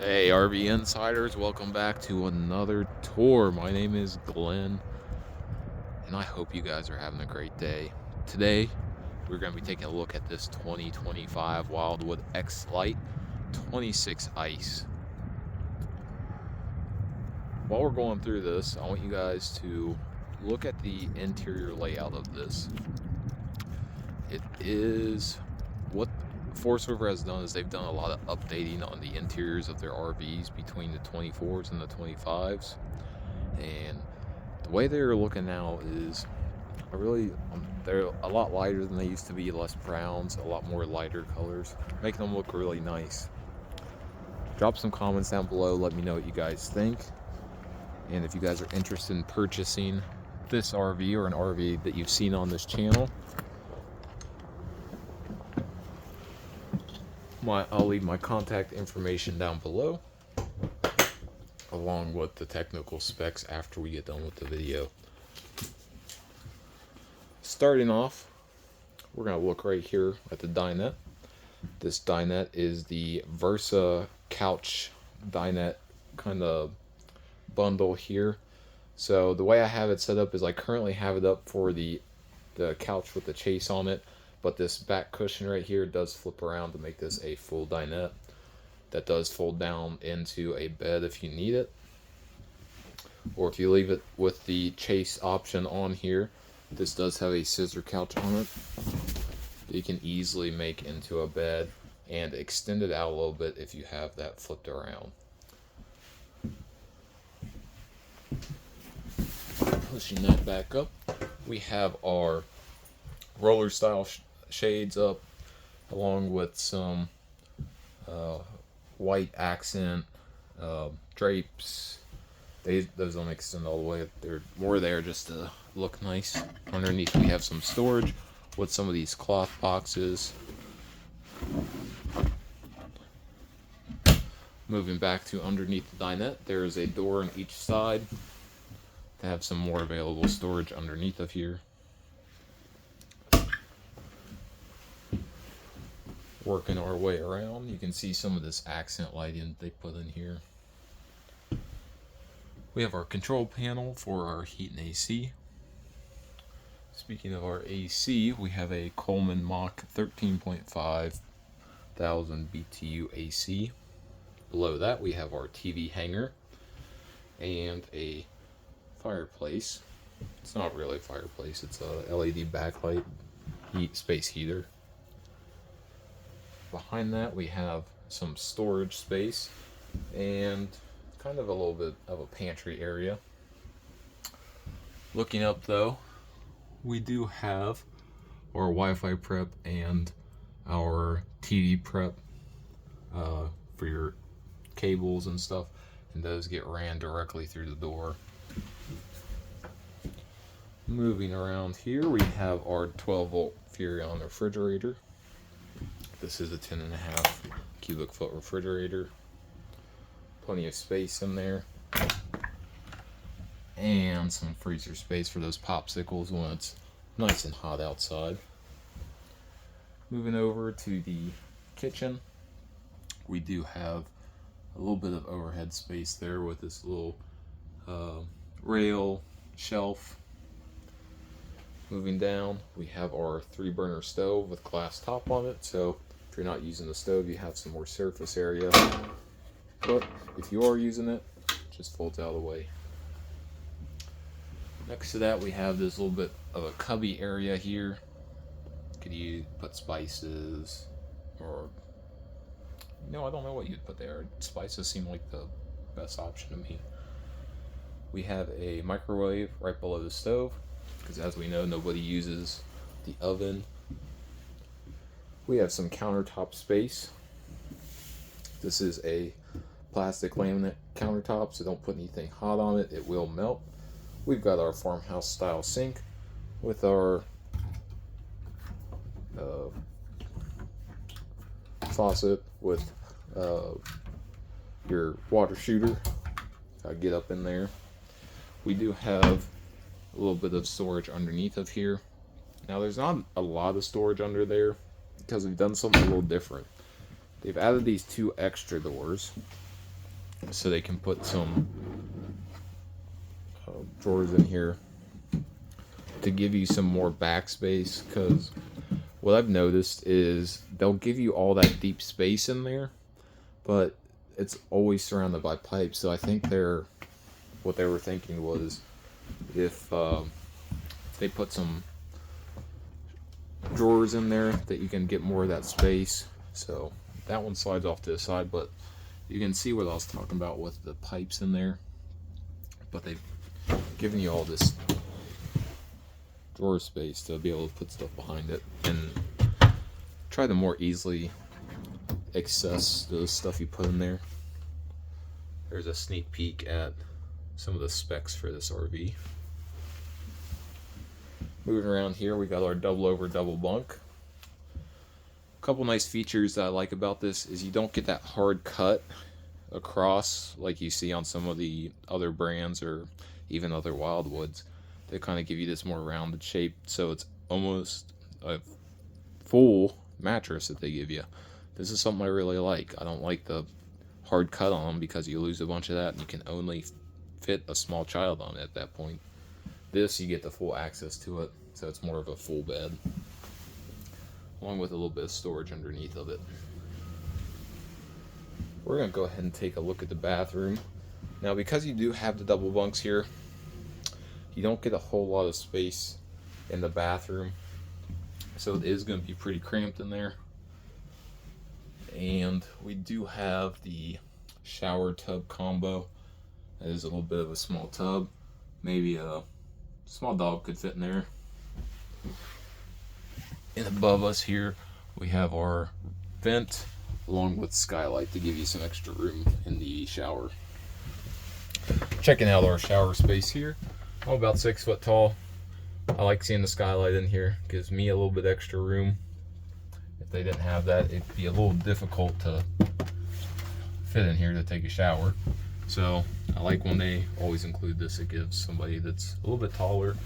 Hey RV Insiders, welcome back to another tour. My name is Glenn, and I hope you guys are having a great day. Today, we're going to be taking a look at this 2025 Wildwood X-lite 26 ice. While we're going through this, I want you guys to look at the interior layout of this. It is what Forest River has done is they've done a lot of updating on the interiors of their RVs between the 24s and the 25s, and the way they're looking now is they're a lot lighter than they used to be, less browns, a lot more lighter colors, making them look really nice. Drop some comments down below, let me know what you guys think, and if you guys are interested in purchasing this RV or an RV that you've seen on this channel, I'll leave my contact information down below, along with the technical specs after we get done with the video. Starting off, we're going to look right here at the dinette. This dinette is the Versa couch dinette kind of bundle here. So the way I have it set up is I currently have it up for the couch with the chase on it. But this back cushion right here does flip around to make this a full dinette. That does fold down into a bed if you need it. Or if you leave it with the chase option on here, this does have a scissor couch on it. You can easily make into a bed and extend it out a little bit if you have that flipped around. Pushing that back up, we have our roller style shades up, along with some white accent drapes. Those don't extend all the way. They're more there just to look nice. Underneath we have some storage with some of these cloth boxes. Moving back to underneath the dinette, there is a door on each side to have some more available storage underneath of here. Working our way around, you can see some of this accent lighting they put in here. We have our control panel for our heat and AC. Speaking of our AC, we have a Coleman Mach 13.5 thousand BTU AC. Below that we have our TV hanger and a fireplace. It's not really a fireplace, it's a LED backlight space heater. Behind that we have some storage space and kind of a little bit of a pantry area. Looking up though, we do have our Wi-Fi prep and our TV prep for your cables and stuff, and those get ran directly through the door. Moving around here, we have our 12-volt Furrion refrigerator. This is a 10.5 cubic foot refrigerator. Plenty of space in there. And some freezer space for those popsicles when it's nice and hot outside. Moving over to the kitchen, we do have a little bit of overhead space there with this little rail shelf. Moving down, we have our 3-burner stove with glass top on it, so if you're not using the stove, you have some more surface area. But if you are using it, it just folds out of the way. Next to that, we have this little bit of a cubby area here. Could you put spices, or no, I don't know what you'd put there. Spices seem like the best option to me. We have a microwave right below the stove, because as we know, nobody uses the oven. We have some countertop space. This is a plastic laminate countertop, so don't put anything hot on it, it will melt. We've got our farmhouse style sink with our faucet with your water shooter. Get up in there. We do have a little bit of storage underneath of here. Now there's not a lot of storage under there because we've done something a little different. They've added these 2 extra doors so they can put some drawers in here to give you some more backspace, because what I've noticed is they'll give you all that deep space in there, but it's always surrounded by pipes. So I think what they were thinking was if they put some drawers in there that you can get more of that space. So that one slides off to the side, but you can see what I was talking about with the pipes in there. But they've given you all this drawer space to be able to put stuff behind it and try to more easily access the stuff you put in there. There's a sneak peek at some of the specs for this RV. Moving around here, we got our double bunk. A couple nice features that I like about this is you don't get that hard cut across like you see on some of the other brands or even other Wildwoods. They kind of give you this more rounded shape, so it's almost a full mattress that they give you. This is something I really like. I don't like the hard cut on them because you lose a bunch of that and you can only fit a small child on it at that point. This, you get the full access to it, so it's more of a full bed, along with a little bit of storage underneath of it. We're going to go ahead and take a look at the bathroom. Now, because you do have the double bunks here, you don't get a whole lot of space in the bathroom, so it is going to be pretty cramped in there. And we do have the shower tub combo. That is a little bit of a small tub. Maybe a small dog could fit in there. And above us here, we have our vent along with skylight to give you some extra room in the shower. Checking out our shower space here. I'm about 6 foot tall. I like seeing the skylight in here. Gives me a little bit extra room. If they didn't have that, it'd be a little difficult to fit in here to take a shower. So I like when they always include this. It gives somebody that's a little bit taller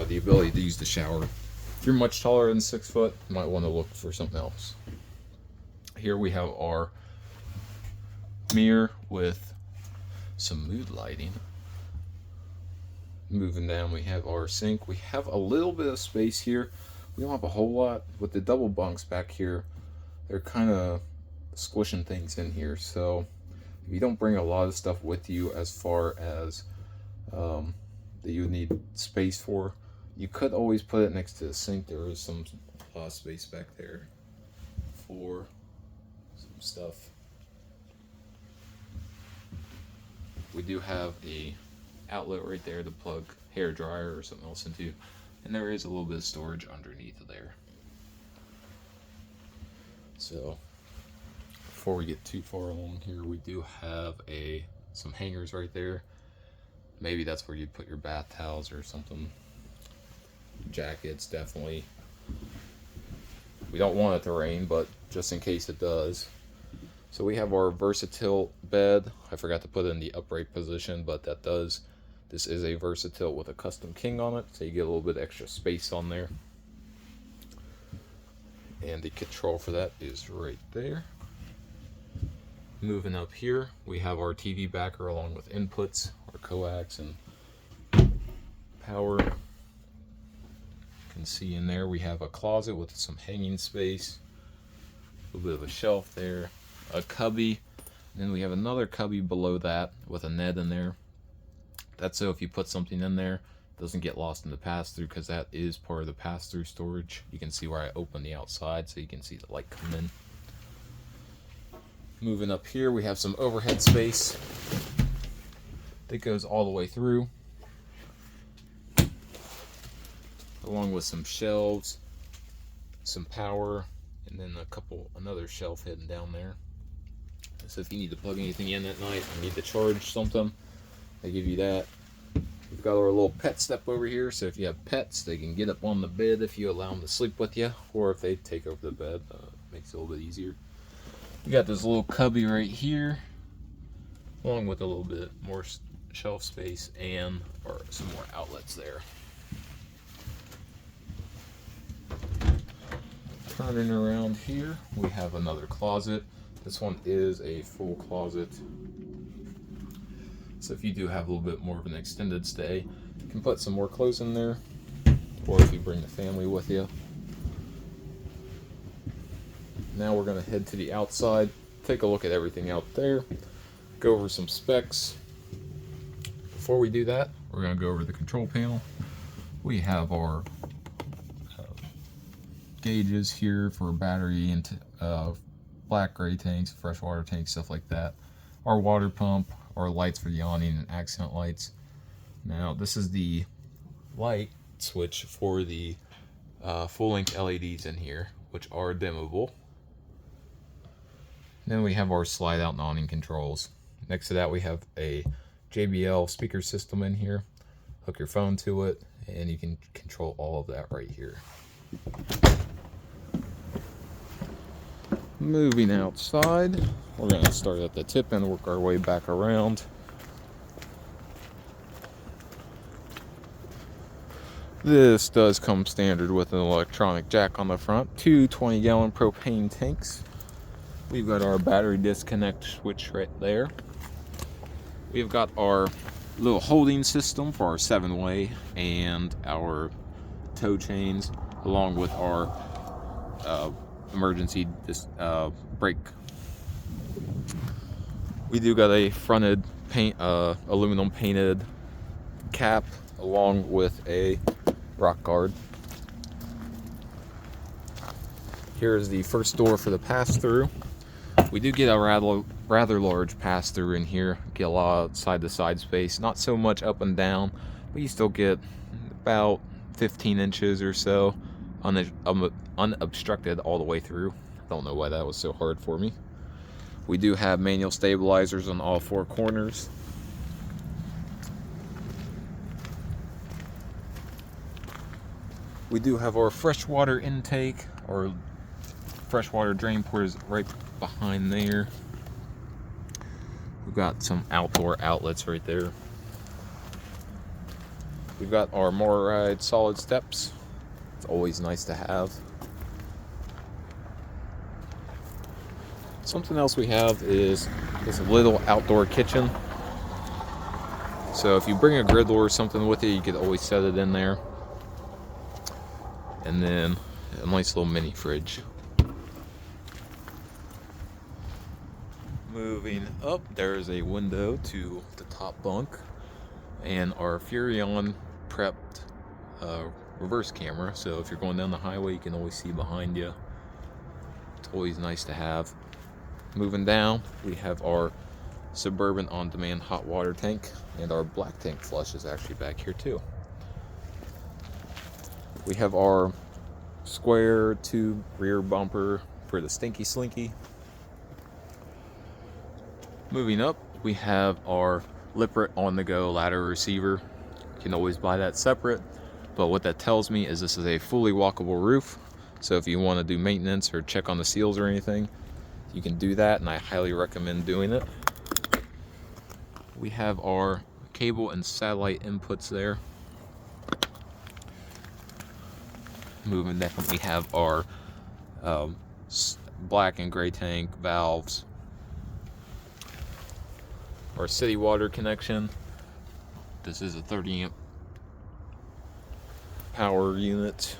the ability to use the shower. If you're much taller than 6 foot, you might want to look for something else. Here we have our mirror with some mood lighting. Moving down, we have our sink. We have a little bit of space here. We don't have a whole lot. With the double bunks back here, they're kind of squishing things in here. So if you don't bring a lot of stuff with you as far as that you need space for, you could always put it next to the sink. There is some space back there for some stuff. We do have a outlet right there to plug hair dryer or something else into, and there is a little bit of storage underneath of there. So before we get too far along here, we do have some hangers right there. Maybe that's where you'd put your bath towels or something. Jackets, definitely. We don't want it to rain, but just in case it does. So we have our versatile bed. I forgot to put it in the upright position, but that does. This is a versatile with a custom king on it, so you get a little bit extra space on there. And the control for that is right there. Moving up here, we have our TV backer along with inputs, our coax and power. You can see in there we have a closet with some hanging space, a little bit of a shelf there, a cubby, and then we have another cubby below that with a net in there. That's so if you put something in there, it doesn't get lost in the pass-through, because that is part of the pass-through storage. You can see where I open the outside so you can see the light come in. Moving up here, we have some overhead space that goes all the way through, along with some shelves, some power, and then another shelf hidden down there. So if you need to plug anything in at night or need to charge something, they give you that. We've got our little pet step over here, so if you have pets, they can get up on the bed if you allow them to sleep with you, or if they take over the bed, makes it a little bit easier. We got this little cubby right here, along with a little bit more shelf space and some more outlets there. Turning around here, we have another closet. This one is a full closet. So if you do have a little bit more of an extended stay, you can put some more clothes in there, or if you bring the family with you. Now we're going to head to the outside, take a look at everything out there, go over some specs. Before we do that, we're going to go over the control panel. We have our gauges here for battery and black gray tanks, freshwater tanks, stuff like that. Our water pump, our lights for the awning and accent lights. Now this is the light switch for the full-length LEDs in here, which are dimmable. Then we have our slide out and awning controls. Next to that we have a JBL speaker system in here. Hook your phone to it and you can control all of that right here. Moving outside, we're going to start at the tip and work our way back around. This does come standard with an electronic jack on the front, two 20-gallon propane tanks. We've got our battery disconnect switch right there. We've got our little holding system for our 7-way and our tow chains, along with our emergency brake. We do got a fronted aluminum painted cap, along with a rock guard. Here's the first door for the pass-through. We do get a rather large pass-through in here. Get a lot of side-to-side space. Not so much up and down, but you still get about 15 inches or so unobstructed all the way through. I don't know why that was so hard for me. We do have manual stabilizers on all 4 corners. We do have our freshwater intake. Our freshwater drain port is right behind there. We've got some outdoor outlets right there. We've got our MORride solid steps. It's always nice to have. Something else we have is this little outdoor kitchen. So if you bring a griddle or something with you, you could always set it in there. And then a nice little mini fridge. Moving up, there's a window to the top bunk and our Furrion prepped reverse camera, so if you're going down the highway you can always see behind you. It's always nice to have. Moving down, we have our Suburban on-demand hot water tank, and our black tank flush is actually back here too. We have our square tube rear bumper for the Stinky Slinky. Moving up, we have our Lippert on-the-go ladder receiver. You can always buy that separate, but what that tells me is this is a fully walkable roof. So if you want to do maintenance or check on the seals or anything, you can do that, and I highly recommend doing it. We have our cable and satellite inputs there. Moving down, we have our black and gray tank valves. Our city water connection. This is a 30 amp power unit.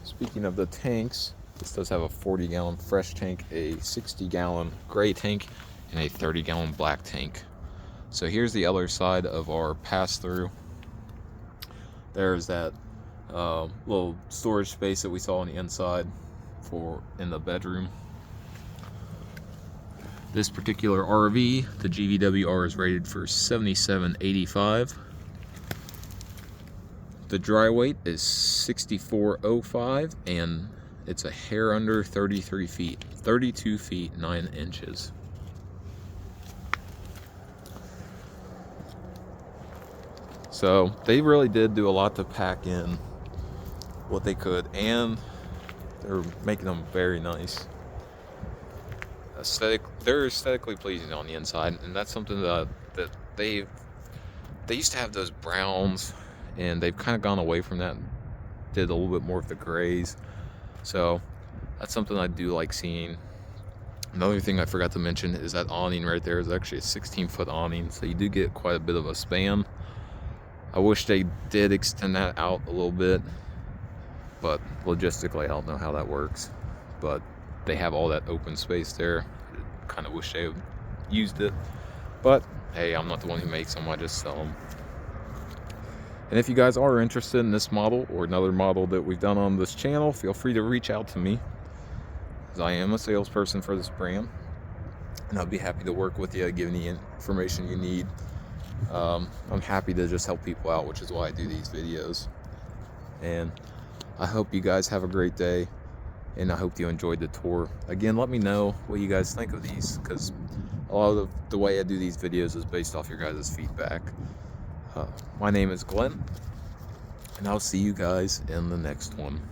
Speaking of the tanks, this does have a 40-gallon fresh tank, a 60-gallon gray tank, and a 30-gallon black tank. So here's the other side of our pass-through. There's that little storage space that we saw on the inside in the bedroom. This particular RV, the GVWR, is rated for 7785. The dry weight is 6405, and it's a hair under 33 feet, 32 feet 9 inches. So they really did do a lot to pack in what they could, and they're making them very nice. They're aesthetically pleasing on the inside, and that's something that they used to have those browns, and they've kind of gone away from that did a little bit more of the grays. So that's something I do like seeing. Another thing I forgot to mention is that awning right there is actually a 16-foot awning, so you do get quite a bit of a span. I wish they did extend that out a little bit, but logistically I don't know how that works. But they have all that open space there. I kind of wish they used it, but hey, I'm not the one who makes them, I just sell them. And if you guys are interested in this model or another model that we've done on this channel, feel free to reach out to me, as I am a salesperson for this brand, and I'll be happy to work with you, give any information you need. I'm happy to just help people out, which is why I do these videos. And I hope you guys have a great day, and I hope you enjoyed the tour. Again, let me know what you guys think of these, because a lot of the way I do these videos is based off your guys' feedback. My name is Glenn, and I'll see you guys in the next one.